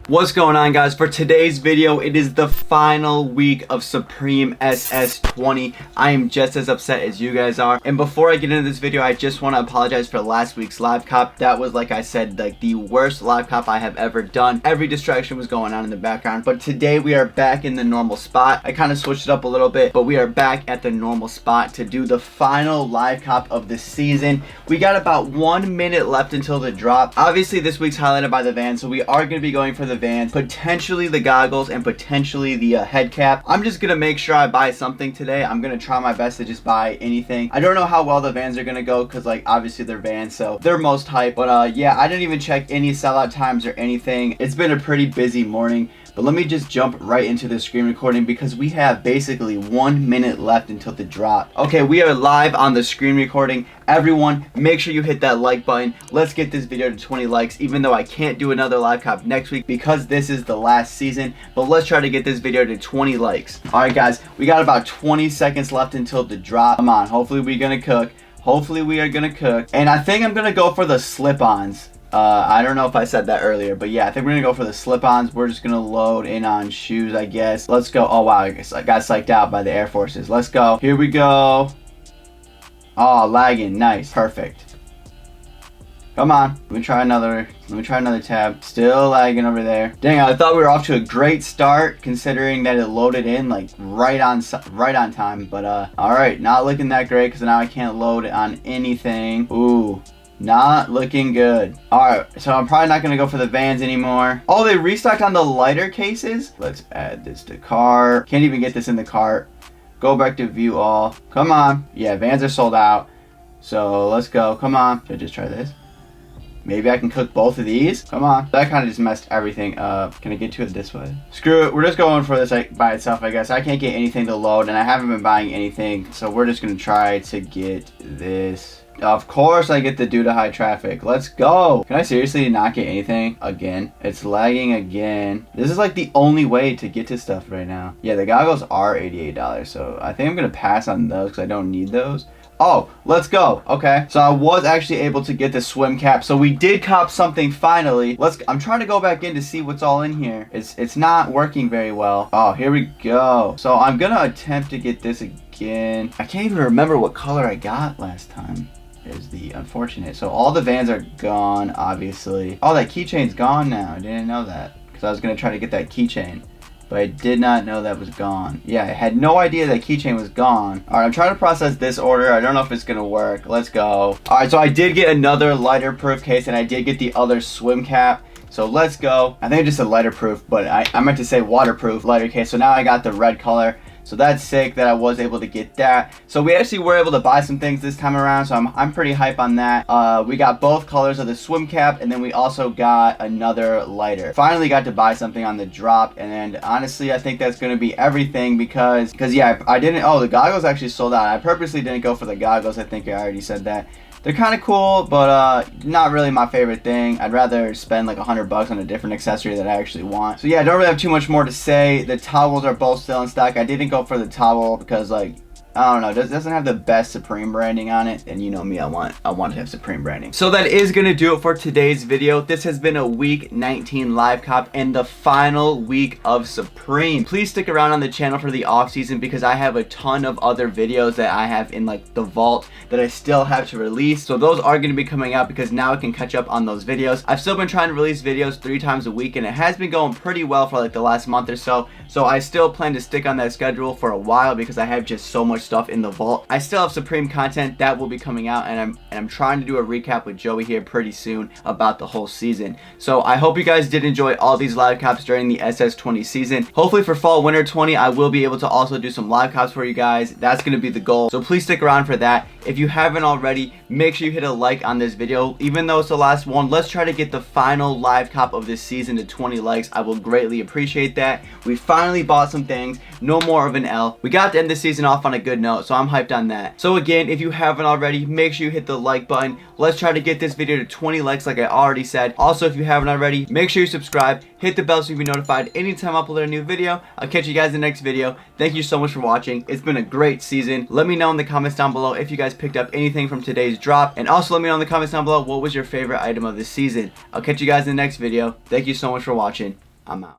What's going on, guys? For today's video, it is the final week of Supreme SS20. I am just as upset as you guys are. And before I get into this video, I just want to apologize for last week's live cop. That was, like I said, like the worst live cop I have ever done. Every distraction was going on in the background. But today we are back in the normal spot. I kind of switched it up a little bit, but we are back at the normal spot to do the final live cop of the season. We got about 1 minute left until the drop. Obviously, this week's highlighted by the van, so we are going to be going for the van, potentially the goggles, and potentially the head cap. I'm just gonna make sure I buy something today. I'm gonna try my best to just buy anything. I don't know how well the vans are gonna go because, like, obviously they're vans, so they're most hype. But yeah, I didn't even check any sellout times or anything. It's been a pretty busy morning. But let me just jump right into the screen recording because we have basically 1 minute left until the drop. Okay, we are live on the screen recording. Everyone, make sure you hit that like button. Let's get this video to 20 likes, even though I can't do another live cop next week because this is the last season. But let's try to get this video to 20 likes. Alright guys, we got about 20 seconds left until the drop. Come on, hopefully we're gonna cook. Hopefully we are gonna cook. And I think I'm gonna go for the slip-ons. I don't know if I said that earlier, but yeah, I think we're gonna go for the slip-ons. We're just gonna load in on shoes, I guess. Let's go. Oh wow, I got psyched out by the Air Forces. Let's go. Here we go. Oh, lagging. Nice. Perfect. Come on. Let me try another tab. Still lagging over there. Dang, I thought we were off to a great start considering that it loaded in like right on time. But all right, not looking that great because now I can't load it on anything. Ooh. Not looking good. Alright, so I'm probably not going to go for the vans anymore. Oh, they restocked on the lighter cases? Let's add this to cart. Can't even get this in the cart. Go back to view all. Come on. Yeah, vans are sold out. So let's go. Come on. Should I just try this? Maybe I can cook both of these. Come on. That kind of just messed everything up. Can I get to it this way? Screw it. We're just going for this like, by itself, I guess. I can't get anything to load, and I haven't been buying anything. So we're just going to try to get this. Of course I get the due to high traffic. Let's go. Can I seriously not get anything again? It's lagging again. This is like the only way to get to stuff right now. Yeah, the goggles are $88, so I think I'm going to pass on those because I don't need those. Oh, let's go. Okay, so I was actually able to get the swim cap, so we did cop something finally. I'm trying to go back in to see what's all in here. It's not working very well. Oh, here we go. So I'm gonna attempt to get this again. I can't even remember what color I got last time. Is the unfortunate. So all the vans are gone, obviously. Oh, that keychain's gone now. I didn't know that because I was gonna try to get that keychain, but I did not know that was gone. Yeah, I had no idea that keychain was gone. All right, I'm trying to process this order. I don't know if it's gonna work. Let's go. All right, so I did get another lighter proof case, and I did get the other swim cap. So let's go. I think I just said lighter proof, but I meant to say waterproof lighter case. So now I got the red color. So that's sick that I was able to get that. So we actually were able to buy some things this time around, so I'm pretty hype on that. We got both colors of the swim cap, and then we also got another lighter. Finally got to buy something on the drop, and honestly, I think that's going to be everything because yeah, I didn't, oh, the goggles actually sold out. I purposely didn't go for the goggles. I think I already said that. They're kind of cool, but not really my favorite thing. I'd rather spend like $100 on a different accessory that I actually want. So yeah, I don't really have too much more to say. The towels are both still in stock. I didn't go for the towel because, like, I don't know, it doesn't have the best Supreme branding on it, and you know me, I want to have Supreme branding. So that is gonna do it for today's video. This has been a week 19 live cop and the final week of Supreme. Please stick around on the channel for the off season because I have a ton of other videos that I have in like the vault that I still have to release. So those are gonna be coming out because now I can catch up on those videos. I've still been trying to release videos 3 times a week, and it has been going pretty well for like the last month or so. So I still plan to stick on that schedule for a while because I have just so much stuff in the vault. I still have Supreme content that will be coming out, and I'm trying to do a recap with Joey here pretty soon about the whole season. So I hope you guys did enjoy all these live cops during the SS20 season. Hopefully for fall winter 20 I will be able to also do some live cops for you guys. That's going to be the goal. So please stick around for that. If you haven't already, make sure you hit a like on this video. Even though it's the last one, let's try to get the final live cop of this season to 20 likes. I will greatly appreciate that. We finally bought some things. No more of an L. We got to end the season off on a good note, so I'm hyped on that. So again, if you haven't already, make sure you hit the like button. Let's try to get this video to 20 likes like I already said. Also, if you haven't already, make sure you subscribe. Hit the bell so you'll be notified anytime I upload a new video. I'll catch you guys in the next video. Thank you so much for watching. It's been a great season. Let me know in the comments down below if you guys picked up anything from today's drop. And also let me know in the comments down below what was your favorite item of this season. I'll catch you guys in the next video. Thank you so much for watching. I'm out.